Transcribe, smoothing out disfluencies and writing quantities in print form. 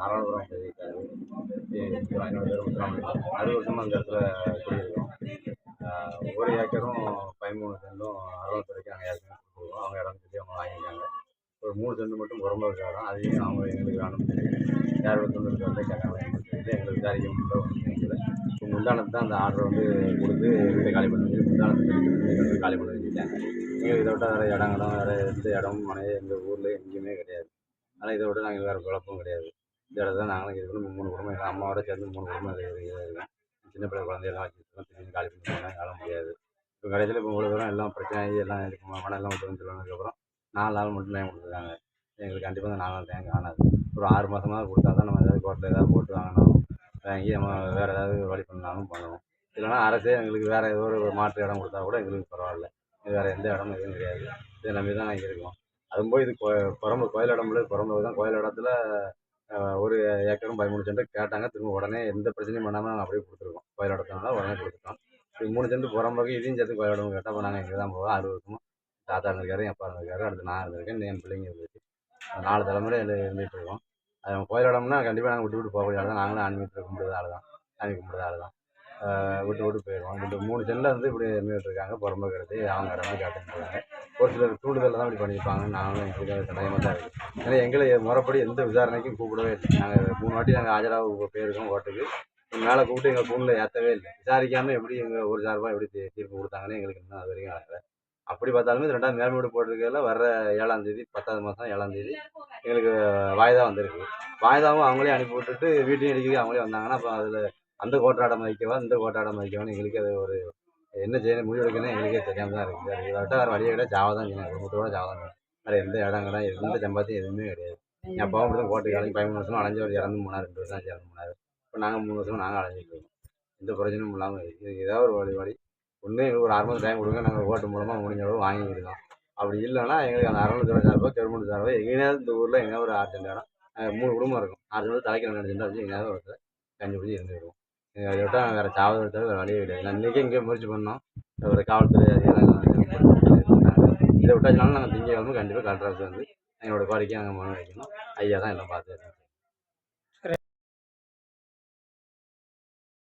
நாராயணபுரம் இருக்காரு. ஒரு 500 பேர் முத்துராமலிங்கம் 60 வருஷமாக அந்த இடத்துல குடியிருக்கோம். 1 ஏக்கரும் 13 சென்டும் அறநிலைத்துறைக்கு நாங்கள் ஏற்கனவே கொடுத்துருக்கோம். அவங்க இடம் சொல்லி அவங்க வாங்கியிருக்காங்க. ஒரு 3 சென்ட் மட்டும் புறம்போக்கு இடம். அதையும் அவங்க எங்களுக்கு வேணும்னு சொல்லி யாரோட தொழிலுக்கு வந்து கேட்காம எங்களுக்கு விசாரிக்க முடியல ஒன்றும். இப்போ முந்தானத்து தான் அந்த ஆர்டரை வந்து கொடுத்து வீட்டை காலி பண்ணி முந்தானத்து காலி பண்ணி வச்சுட்டாங்க. எங்களுக்கு இதை விட வேறு இடம் வேறு எந்த இடமும் மனை எங்கள் ஊரில் எங்கேயுமே கிடையாது. ஆனால் இதை விட நாங்கள் வேறு குழப்பம் கிடையாது. இந்த இடத்துல நாங்களும் இருக்கணும். 3 குடும்பம் எங்கள் அம்மாவோட சேர்ந்து 3 குடும்பம் இருக்கோம். சின்ன பிள்ளை குழந்தையெல்லாம் வச்சுருக்கோம். திடீர்னு காலி பண்ணி போனால் எங்களால் முடியாது. இப்போ கடைசியில் இப்போ இவ்வளோ தூரம் எல்லாம் பிரச்சனையாகி எல்லாம் இருக்கும் மனம் எல்லாம் விட்டு சொன்னதுக்கப்புறம் 4 நாள் மட்டும் டைம் கொடுத்துருக்காங்க. எங்களுக்கு கண்டிப்பாக அந்த 4 நாள் டைம் காணாது. ஒரு 6 மாதமாக கொடுத்தா தான் நம்ம ஏதாவது கோர்ட்டில் ஏதாவது போட்டு வாங்கினாலும் வாங்கி நம்ம வேறு ஏதாவது வழி பண்ணாலும் பண்ணணும். இல்லைனா அரசே எங்களுக்கு வேறு ஏதோ ஒரு மாற்று இடம் கொடுத்தா கூட எங்களுக்கு பரவாயில்ல. இது வேறு எந்த இடமும் எதுவும் கிடையாது. இதை நம்பி தான் நாங்கள் இருக்கோம். அதுவும் போய் இது புறம்பு கோயில் இடம் இல்லை. புறம்போக்கு தான். கோயில் இடத்துல 1 ஏக்கரும் 13 சென்ட் கேட்டாங்க. திரும்ப உடனே எந்த பிரச்சனையும் பண்ணாமல் நாங்கள் அப்படியே கொடுத்துருக்கோம். கோயில் இடத்துனால உடனே கொடுத்துட்டோம். இது 3 சென்ட் புறம்போக்கு இதையும் சேர்த்து கோயில் இடம் கேட்டால் அப்போ நாங்கள் இங்கே தான் போவோம். 60 வருஷமாக தாத்தா இருந்திருக்காரு, என் அப்பா இருந்திருக்காரு, அடுத்து நான் இருந்திருக்கேன், என் பிள்ளைங்க இருந்துச்சு. 4 தலைமுறை இருந்துகிட்டு இருக்கோம். அது நம்ம கோயில் இடம்னா கண்டிப்பாக நாங்கள் விட்டு போகக்கூடிய ஆள் தான். நாங்களும் ஆன்மீகத்தில் கும்பிடுற ஆள் தான். சாமி கும்பிடுற ஆள் தான். விட்டு போயிடுவோம். இந்த 3 சென்டில் வந்து இப்படி இருந்துகிட்டு இருக்காங்க. புறம்போக்கு எடுத்து அவங்க இடமா கேட்டுட்டு இருக்காங்க. ஒரு சிலர் தூண்டுதலில் தான் இப்படி பண்ணியிருப்பாங்க. நாங்களும் எங்களுக்கு அது சந்தேகமாக தான் இருக்குது. ஏன்னா எங்களை முறைப்படி எந்த விசாரணைக்கும் கூப்பிடவே இல்லை. நாங்கள் 3 வாட்டி நாங்கள் ஆஜராக போயிருக்கோம் கோர்ட்டுக்கு. மேலே கூப்பிட்டு எங்கள் ஃபோனில் ஏற்றவே இல்லை. விசாரிக்காமல் எப்படி எங்கள் ஒரு சார்பாக எப்படி தீர்ப்பு கொடுத்தாங்கன்னு எங்களுக்கு இன்னும் அது வரைக்கும் ஆகலை. அப்படி பார்த்தாலுமே 2வது மேல்முறையீடு போட்டிருக்கையில் வர்ற 7ஆம் தேதி 10வது மாதம் 7ஆம் தேதி எங்களுக்கு வாய்தா வந்திருக்கு. வாய்தாவும் அவங்களே அனுப்பி விட்டுட்டு வீட்டையும் அடிக்கடி அவங்களே வந்தாங்கன்னா அப்போ அதில் அந்த கோர்ட்டாடம் வைக்கவா இந்த கோர்ட்டாடம் வைக்கவான்னு எங்களுக்கு அது ஒரு என்ன செய்யணும் முடிவு எடுக்கணும்னு எங்களுக்கே தெரியாமல் தான் இருக்குது. இதை விட்டால் வேறு வழியை கிடையாது. ஜாவா தான் செய்யணும். குடும்பத்தோட ஜாவா தான் செய்யணும். வேறு எந்த இடம் கிடையாது. எந்த சம்பாத்தியம் எதுவுமே கிடையாது. என் அப்பாவும் அப்படி தான் கோர்ட்டுக்கு அலைஞ்சு 13 வருஷமாக அலைஞ்சு அவர் இறந்து போனார். 2 வருஷம் ஆச்சு இறந்து போனார். இப்போ நாங்கள் 3 வருஷமாக நாங்கள் அலைஞ்சிட்டு இருக்கோம். எந்த பிரச்சனையும் இல்லாமல் இருக்குது. இதுக்கு ஏதாவது ஒரு வழி ஒன்று எங்களுக்கு ஒரு 6 மாதம் டைம் கொடுங்க. நாங்கள் கோர்ட்டு மூலமாக முடிஞ்ச அளவு வாங்கிக்கிடுவோம். அப்படி இல்லைன்னா எங்களுக்கு அந்த அறநிலைத்துறை சார்பாக கவர்மெண்ட் சார்பாக எங்கேயாவது இந்த ஊரில் எங்கேயாவது ஒரு 6 சென்ட் இடம் 3 குடும்பம் இருக்கும். 6 சென்ட் தலைக்கு 2 சென்ட் வச்சு எங்கேயாவது ஒரு கஞ்சி பிடிச்சி இருந்துக்கிடுவோம். அதை விட்டால் வேறு சாவது விட்டாலும் வேறு வழியே கிடையாது. நான் இன்றைக்கே இங்கே முயற்சி பண்ணோம். ஒரு காவல்துறை அதிகாரிகள் இதை விட்டாச்சுனாலும் நாங்கள் திங்கக்கிழமை கண்டிப்பாக கலெக்டர் ஆஃபீஸ் வந்து எங்களோட கோரிக்கையை நாங்கள் மனு வைக்கணும். ஐயா தான் எல்லாம் பார்த்து